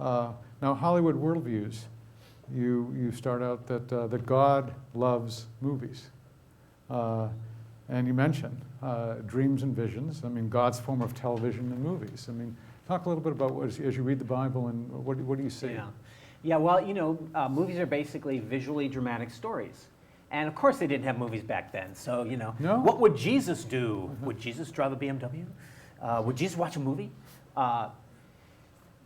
Now, Hollywood Worldviews, you start out that God loves movies. And you mention dreams and visions. I mean, God's form of television and movies. I mean, talk a little bit about as you read the Bible and what do you see? Yeah. Well, movies are basically visually dramatic stories. And of course they didn't have movies back then. So, No? What would Jesus do? Would Jesus drive a BMW? Would Jesus watch a movie?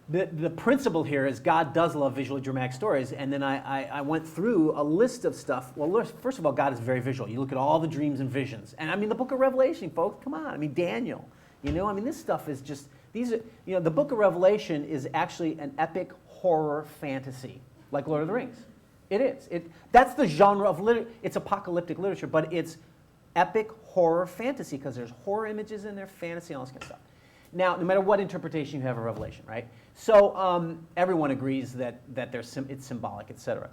The principle here is God does love visually dramatic stories, and then I went through a list of stuff. Well, first of all, God is very visual. You look at all the dreams and visions. And I mean, the book of Revelation, folks, come on. I mean, Daniel, this stuff is just, the book of Revelation is actually an epic horror fantasy, like Lord of the Rings. It is. That's the genre of literature. It's apocalyptic literature, but it's epic horror fantasy because there's horror images in there, fantasy, all this kind of stuff. Now, no matter what interpretation you have of Revelation, right? So everyone agrees that it's symbolic, etc.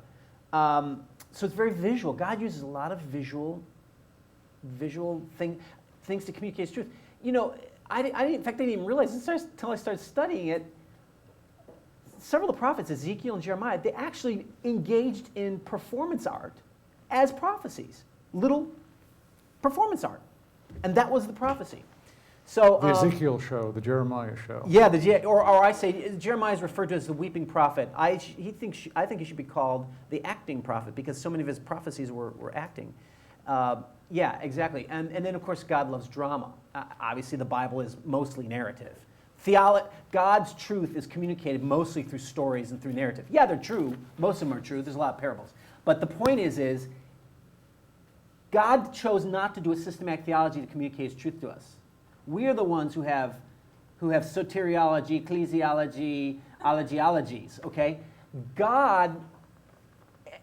So it's very visual. God uses a lot of visual things to communicate His truth. In fact, I didn't even realize this until I started studying it. Several of the prophets, Ezekiel and Jeremiah, they actually engaged in performance art as prophecies, little performance art, and that was the prophecy. So the Ezekiel show, the Jeremiah show. Yeah, or I say Jeremiah is referred to as the weeping prophet. I think he should be called the acting prophet because so many of his prophecies were acting. Yeah, exactly. And then of course God loves drama. Obviously the Bible is mostly narrative. God's truth is communicated mostly through stories and through narrative. Yeah, they're true. Most of them are true. There's a lot of parables. But the point is God chose not to do a systematic theology to communicate His truth to us. We are the ones who have soteriology, ecclesiology, ologies, okay? God,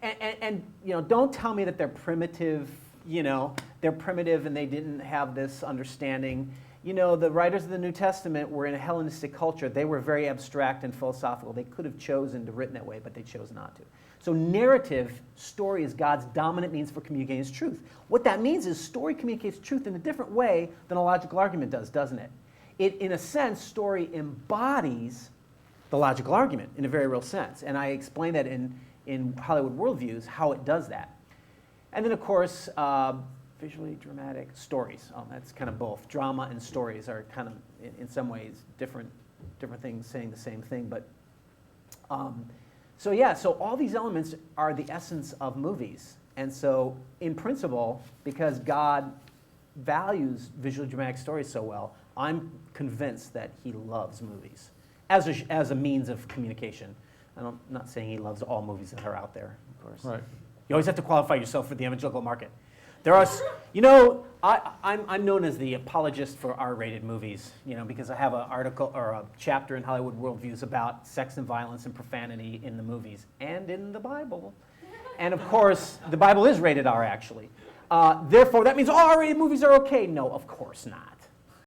and don't tell me that they're primitive, they're primitive and they didn't have this understanding. The writers of the New Testament were in a Hellenistic culture. They were very abstract and philosophical. They could have chosen to written that way, but they chose not to. So narrative, story is God's dominant means for communicating His truth. What that means is story communicates truth in a different way than a logical argument does, doesn't it? In a sense, story embodies the logical argument in a very real sense. And I explain that in Hollywood Worldviews, how it does that. And then, of course, visually dramatic stories. That's kind of both. Drama and stories are kind of, in some ways, different things saying the same thing. But so all these elements are the essence of movies. And so, in principle, because God values visually dramatic stories so well, I'm convinced that He loves movies as a means of communication. I'm not saying He loves all movies that are out there, of course. Right. You always have to qualify yourself for the evangelical market. There are, I'm known as the apologist for R-rated movies, because I have an article or a chapter in Hollywood Worldviews about sex and violence and profanity in the movies and in the Bible. And of course, the Bible is rated R, actually. Therefore, that means all R-rated movies are okay. No, of course not.